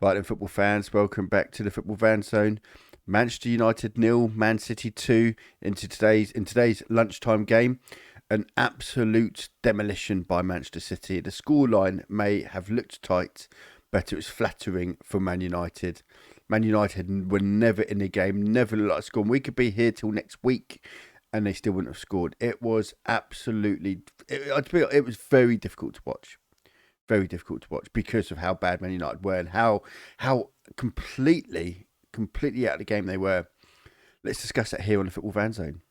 Right then, football fans, welcome back to the Football Van Zone. Manchester United 0, Man City 2 in today's lunchtime game. An absolute demolition by Manchester City. The scoreline may have looked tight, but it was flattering for Man United. Man United were never in the game, never looked like scoring. We could be here till next week and they still wouldn't have scored. It was it was very difficult to watch. Very difficult to watch because of how bad Man United were and how completely out of the game they were. Let's discuss that here on the Football Van Zone.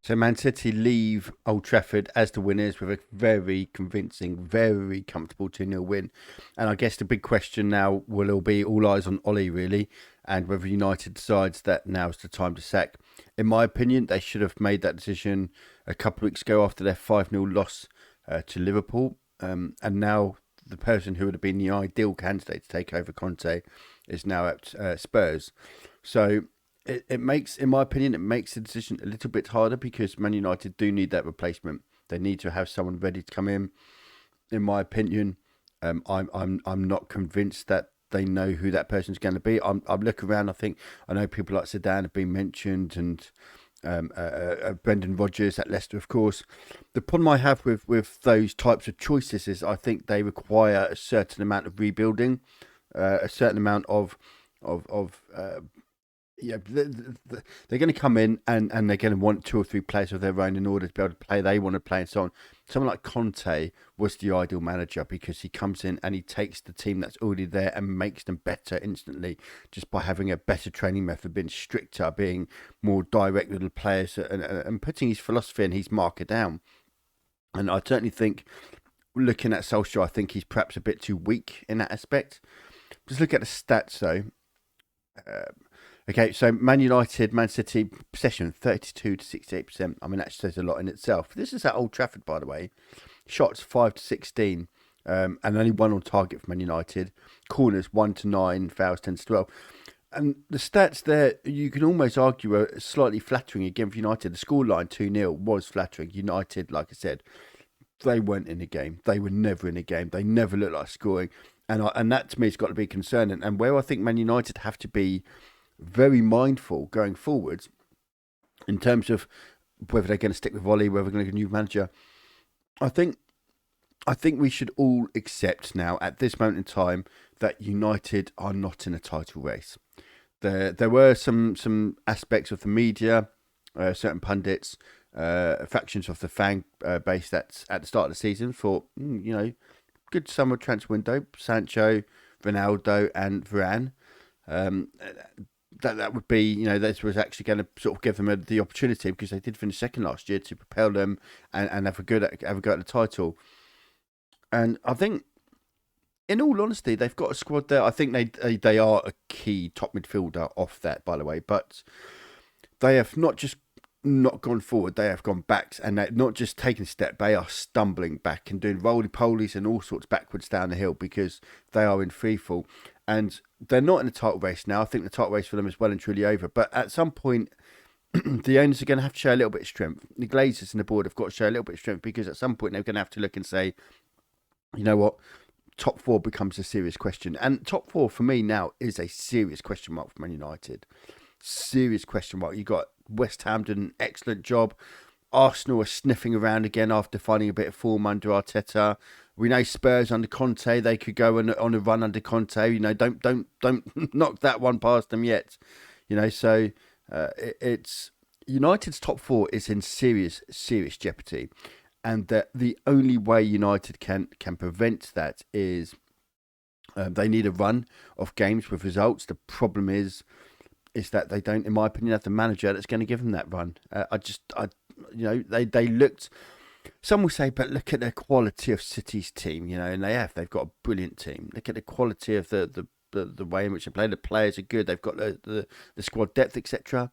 So Man City leave Old Trafford as the winners with a very convincing, very comfortable 2-0 win. And I guess the big question now will be all eyes on Ole, really, and whether United decides that now's the time to sack. In my opinion, they should have made that decision a couple of weeks ago after their 5-0 loss to Liverpool. And now the person who would have been the ideal candidate to take over Conte is now at Spurs. So it makes, in my opinion, it makes the decision a little bit harder because Man United do need that replacement. They need to have someone ready to come in. In my opinion, I'm not convinced that they know who that person's going to be. I'm looking around. I know people like Zidane have been mentioned, and Brendan Rodgers at Leicester, of course. The problem I have with those types of choices is I think they require a certain amount of rebuilding, a certain amount of they're going to come in and they're going to want 2 or 3 players of their own in order to be able to play they want to play and so on. Someone like Conte was the ideal manager because he comes in and he takes the team that's already there and makes them better instantly just by having a better training method, being stricter, being more direct with the players and putting his philosophy and his marker down. And I certainly think, looking at Solskjaer, I think he's perhaps a bit too weak in that aspect. Just look at the stats though. Okay, so Man City possession 32 to 68%. I mean, that says a lot in itself. This is at Old Trafford, by the way. Shots 5 to 16, and only 1 on target for Man United. Corners 1 to 9, fouls 10 to 12. And the stats there, you can almost argue, are slightly flattering again for United. The scoreline 2-0 was flattering. United, like I said, they weren't in the game. They were never in the game. They never looked like scoring. And that to me has got to be concerning. And where I think Man United have to be very mindful going forwards in terms of whether they're going to stick with Ole, whether they're going to get a new manager. I think we should all accept now at this moment in time that United are not in a title race. There were some aspects of the media, certain pundits, factions of the fan base that's at the start of the season thought, good summer transfer window, Sancho, Ronaldo and Varane. That would be, this was actually going to sort of give them the opportunity because they did finish second last year to propel them and have a go at the title. And I think, in all honesty, they've got a squad there. I think they are a key top midfielder off that, by the way, but they have not just not gone forward, they have gone back, and they're not just taking a step, they are stumbling back and doing roly-polies and all sorts backwards down the hill because they are in freefall. And they're not in the title race now. I think the title race for them is well and truly over. But at some point, the owners are going to have to show a little bit of strength. The Glazers and the board have got to show a little bit of strength because at some point they're going to have to look and say, you know what, top 4 becomes a serious question. And top 4 for me now is a serious question mark for Man United. Serious question mark. You've got West Ham doing an excellent job. Arsenal are sniffing around again after finding a bit of form under Arteta. We know Spurs under Conte, they could go on a run under Conte. Don't knock that one past them yet. So it's United's top 4 is in serious jeopardy, and that the only way United can prevent that is they need a run of games with results. The problem is that they don't, in my opinion, have the manager that's going to give them that run. They looked. Some will say, but look at the quality of City's team, and they've got a brilliant team. Look at the quality of the way in which they play. The players are good. They've got the squad depth, etc.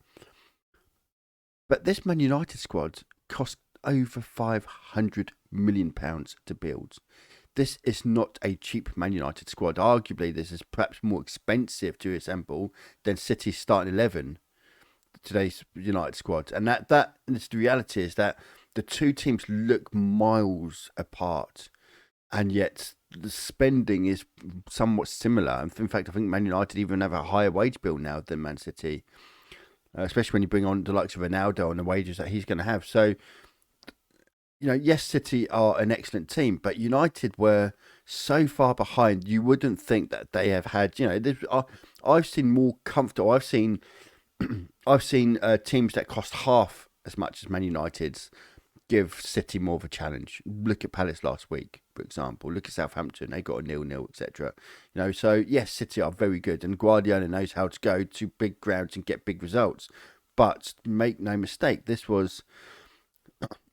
But this Man United squad cost over £500 million to build. This is not a cheap Man United squad. Arguably, this is perhaps more expensive to assemble than City's starting 11, today's United squad. And that is the reality, is that the two teams look miles apart, and yet the spending is somewhat similar. In fact, I think Man United even have a higher wage bill now than Man City, especially when you bring on the likes of Ronaldo and the wages that he's going to have. So, yes, City are an excellent team, but United were so far behind. You wouldn't think that they have had. I've seen more comfortable. I've seen teams that cost half as much as Man United's give City more of a challenge. Look at Palace last week, for example. Look at Southampton; they got a 0-0, etc. So yes, City are very good, and Guardiola knows how to go to big grounds and get big results. But make no mistake, this was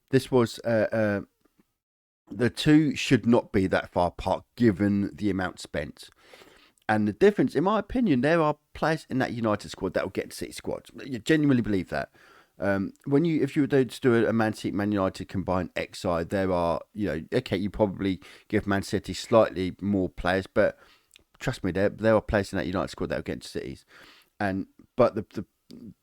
the two should not be that far apart given the amount spent. And the difference, in my opinion, there are players in that United squad that will get to City squad. You genuinely believe that. If you were to do a Man United combined XI, there are, you probably give Man City slightly more players, but trust me, there are players in that United squad that will get into Cities. But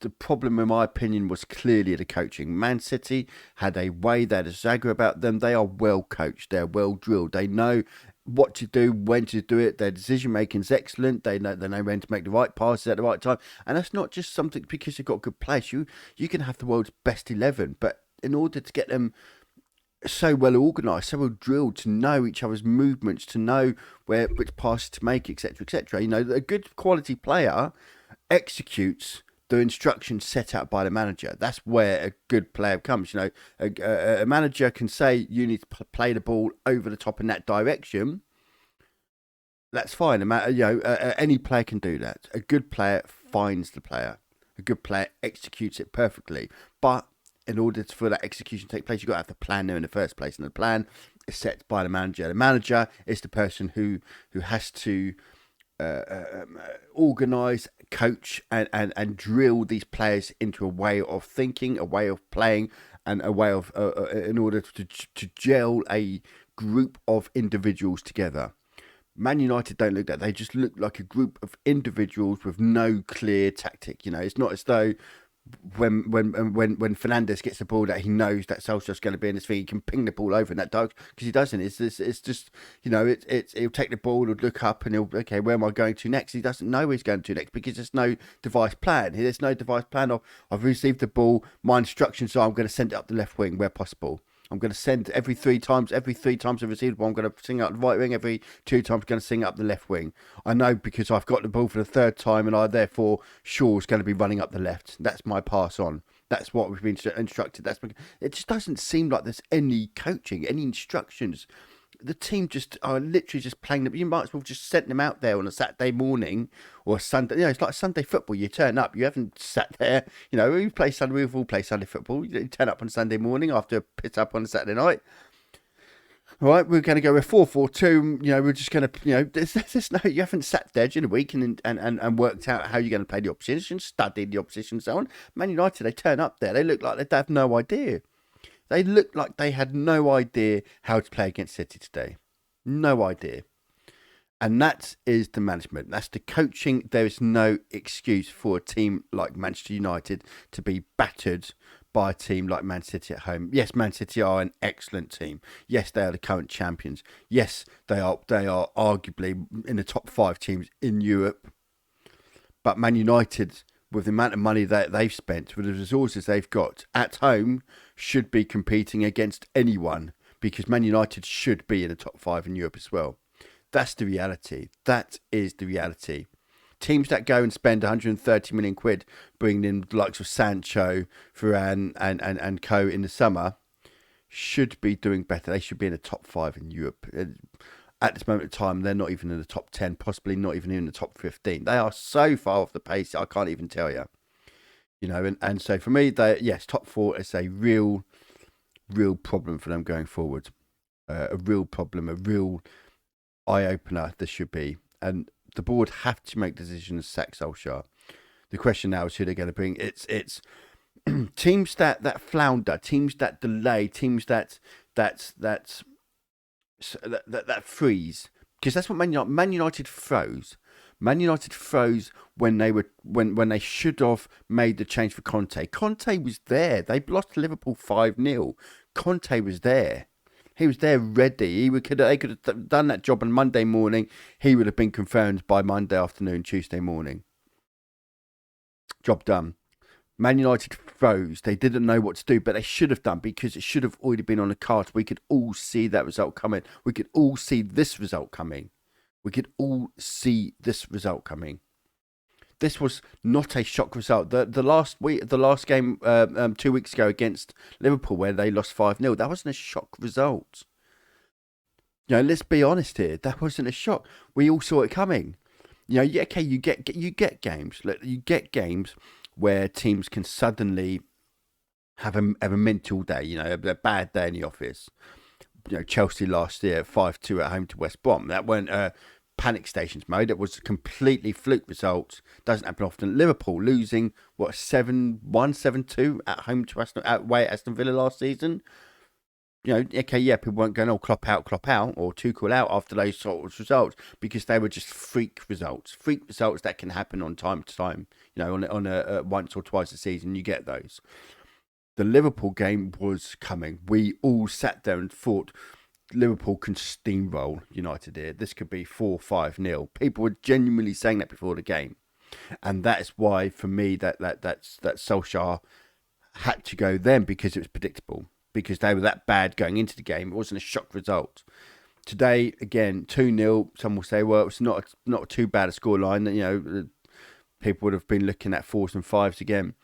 the problem, in my opinion, was clearly the coaching. Man City had a way, they had a Zaga about them. They are well coached, they're well drilled, they know what to do, when to do it. Their decision making is excellent. They know when to make the right passes at the right time, and that's not just something because you've got good players. You can have the world's best 11, but in order to get them so well organised, so well drilled, to know each other's movements, to know which passes to make, etc., etc. A good quality player executes the instructions set out by the manager. That's where a good player comes. A manager can say you need to play the ball over the top in that direction. That's fine. Any player can do that. A good player finds the player. A good player executes it perfectly. But in order for that execution to take place, you've got to have the plan there in the first place. And the plan is set by the manager. The manager is the person who has to organise, coach, and drill these players into a way of thinking, a way of playing, and a way of in order to gel a group of individuals together. Man United don't look that. They just look like a group of individuals with no clear tactic. It's not as though when Fernandes gets the ball that he knows that Solskjaer's going to be in his feet, he can ping the ball over in that direction, because he doesn't. It's just he'll take the ball, he'll look up, and he'll where am I going to next? He doesn't know where he's going to next because there's no device plan. There's no device plan of I've received the ball, my instructions are I'm going to send it up the left wing where possible. I'm going to send every three times I've received the ball, I'm going to sing up the right wing. Every 2 times, I'm going to sing up the left wing. I know because I've got the ball for the 3rd time, and therefore Shaw's going to be running up the left. That's my pass on. That's what we've been instructed. It just doesn't seem like there's any coaching, any instructions. The team just are literally just playing them. You might as well just sent them out there on a Saturday morning or a Sunday. It's like Sunday football. You turn up. You haven't sat there. We play Sunday. We've all played Sunday football. You turn up on Sunday morning after a pit up on a Saturday night. All right, we're going to go with 4-4-2. We're just going to. There's no. You haven't sat there during the week and worked out how you're going to play the opposition, studied the opposition, and so on. Man United, they turn up there. They look like they have no idea. They looked like they had no idea how to play against City today. No idea. And that is the management. That's the coaching. There is no excuse for a team like Manchester United to be battered by a team like Man City at home. Yes, Man City are an excellent team. Yes, they are the current champions. Yes, they are arguably in the top 5 teams in Europe. But Man United, with the amount of money that they've spent, with the resources they've got at home, should be competing against anyone, because Man United should be in the top 5 in Europe as well. That's the reality. That is the reality. Teams that go and spend 130 million quid bringing in the likes of Sancho, Varane and co in the summer should be doing better. They should be in the top 5 in Europe. At this moment in time, they're not even in the top 10, possibly not even in the top 15. They are so far off the pace, I can't even tell you. And so for me, top 4 is a real problem for them going forward. A real problem, a real eye-opener this should be. And the board have to make decisions to sack Solskjaer. The question now is who they're going to bring. It's teams that flounder, teams that delay, teams that freeze, because that's what Man United froze. Man United froze when they should have made the change for Conte. Conte was there. They lost to Liverpool 5-0. Conte was there. He was there ready. They could have done that job on Monday morning. He would have been confirmed by Monday afternoon, Tuesday morning. Job done. Man United froze. They didn't know what to do, but they should have done, because it should have already been on the cards. We could all see that result coming. We could all see this result coming. This was not a shock result. The last game 2 weeks ago against Liverpool, where they lost 5-0, that wasn't a shock result. Let's be honest here. That wasn't a shock. We all saw it coming. You get games. Look, you get games where teams can suddenly have a mental day. A bad day in the office. Chelsea last year 5-2 at home to West Brom. That weren't panic stations mode. It was completely fluke results. Doesn't happen often. Liverpool losing 7-1, 7-2 at home to Aston Villa last season. People weren't going, Klopp out, or Tuchel out after those sort of results, because they were just freak results that can happen on time to time. On a once or twice a season, you get those. The Liverpool game was coming. We all sat there and thought, Liverpool can steamroll United here. This could be 4-5-0. People were genuinely saying that before the game, and that is why, for me, that Solskjaer had to go then, because it was predictable, because they were that bad going into the game. It wasn't a shock result. Today, again, 2-0. Some will say, well, it's not too bad a scoreline. People would have been looking at 4s and 5s again.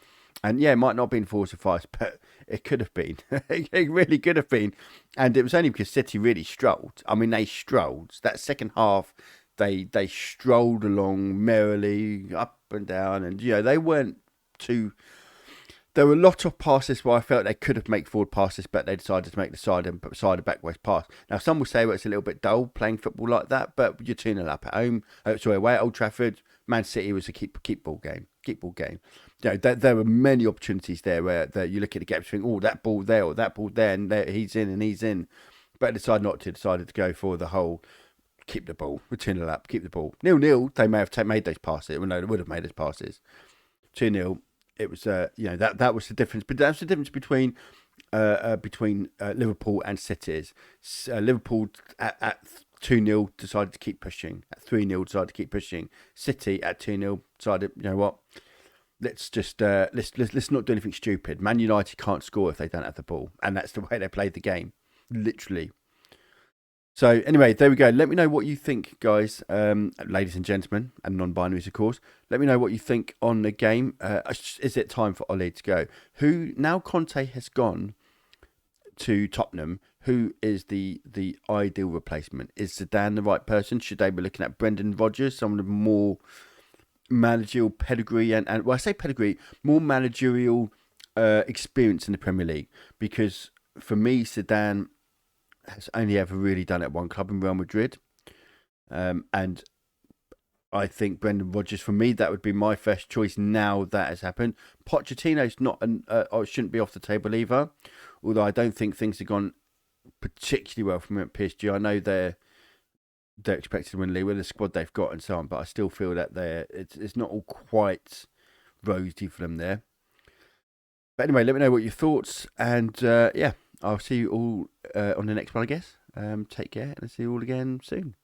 And yeah, it might not have been 4s and 5s, but it could have been. It really could have been. And it was only because City really strolled. I mean, they strolled. That second half, they strolled along merrily, up and down. And, they weren't too... There were a lot of passes where I felt they could have made forward passes, but they decided to make the side and backwards pass. Now, some will say, well, it's a little bit dull playing football like that, but you're 2-0 up at home. Away at Old Trafford. Man City was a keep ball game. There were many opportunities there where you look at the gaps and think, that ball there or that ball there, and he's in. But decided not to. Decided to go for the whole keep the ball. We're 2-0 up, keep the ball. 0-0, they may have made those passes. Well, no, they would have made those passes. 2-0. It was, that was the difference. But that's the difference between Liverpool and City. Liverpool at 2-0 decided to keep pushing. At 3-0 decided to keep pushing. City at 2-0 decided, what? Let's just let's not do anything stupid. Man United can't score if they don't have the ball, and that's the way they played the game, literally. So anyway, there we go. Let me know what you think, guys, ladies and gentlemen, and non-binaries, of course. Let me know what you think on the game. Is it time for Ole to go? Now Conte has gone to Tottenham, who is the ideal replacement? Is Zidane the right person? Should they be looking at Brendan Rodgers, someone of more managerial pedigree and I say pedigree, more managerial experience in the Premier League? Because for me, Zidane has only ever really done it at one club in Real Madrid, and I think Brendan Rodgers, for me, that would be my first choice. Now that has happened, Pochettino's not shouldn't be off the table either, although I don't think things have gone particularly well from him at PSG. I know they're expected to win the league with the squad they've got and so on, but I still feel that it's not all quite rosy for them there. But anyway, let me know what your thoughts, and I'll see you all on the next one, I guess. Take care, and I'll see you all again soon.